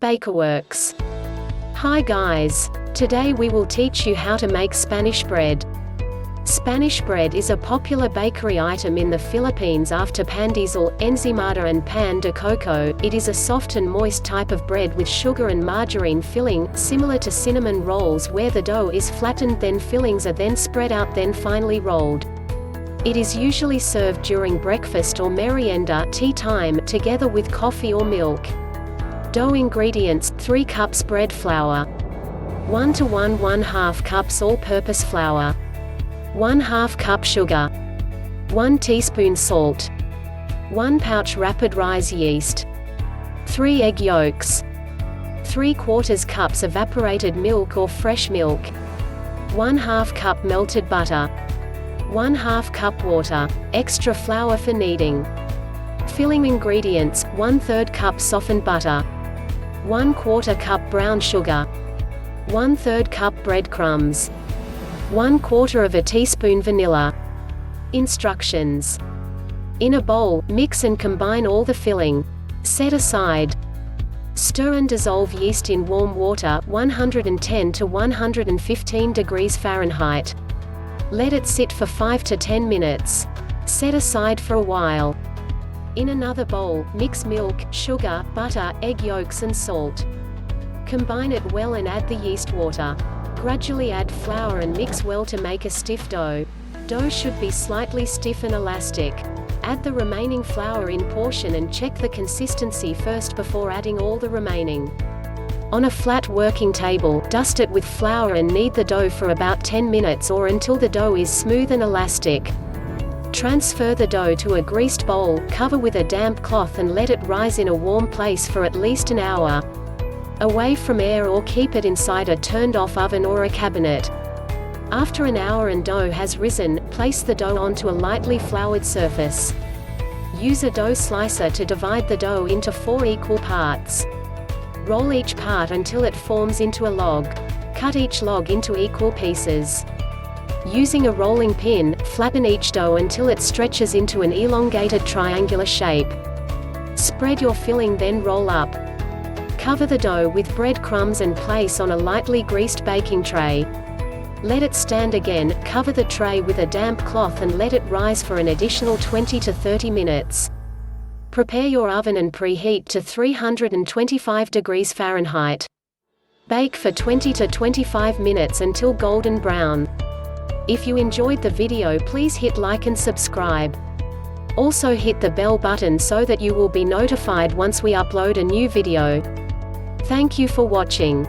Bakerworks. Hi guys! Today we will teach you how to make Spanish bread. Spanish bread is a popular bakery item in the Philippines after pandesal, ensaymada and pan de coco. It is a soft and moist type of bread with sugar and margarine filling, similar to cinnamon rolls where the dough is flattened, then fillings are then spread out, then finely rolled. It is usually served during breakfast or merienda tea time, together with coffee or milk. Dough ingredients: 3 cups bread flour, 1 to 1/2 cups all-purpose flour, 1/2 cup sugar, 1 teaspoon salt, 1 pouch rapid rise yeast, 3 egg yolks, 3/4 cups evaporated milk or fresh milk, 1/2 cup melted butter, 1/2 cup water, extra flour for kneading. Filling ingredients: 1/3 cup softened butter, 1/4 cup brown sugar, 1/3 cup breadcrumbs, 1/4 teaspoon vanilla. Instructions: in a bowl, mix and combine all the filling. Set aside. Stir and dissolve yeast in warm water, 110 to 115 degrees Fahrenheit. Let it sit for 5 to 10 minutes. Set aside for a while. In another bowl, mix milk, sugar, butter, egg yolks and salt. Combine it well and add the yeast water. Gradually add flour and mix well to make a stiff dough. Dough should be slightly stiff and elastic. Add the remaining flour in portion and check the consistency first before adding all the remaining. On a flat working table, dust it with flour and knead the dough for about 10 minutes or until the dough is smooth and elastic. Transfer the dough to a greased bowl, cover with a damp cloth and let it rise in a warm place for at least an hour. Away from air, or keep it inside a turned-off oven or a cabinet. After an hour and dough has risen, place the dough onto a lightly floured surface. Use a dough slicer to divide the dough into 4 equal parts. Roll each part until it forms into a log. Cut each log into equal pieces. Using a rolling pin, flatten each dough until it stretches into an elongated triangular shape. Spread your filling, then roll up. Cover the dough with breadcrumbs and place on a lightly greased baking tray. Let it stand again, cover the tray with a damp cloth and let it rise for an additional 20 to 30 minutes. Prepare your oven and preheat to 325 degrees Fahrenheit. Bake for 20 to 25 minutes until golden brown. If you enjoyed the video, please hit like and subscribe. Also hit the bell button so that you will be notified once we upload a new video. Thank you for watching.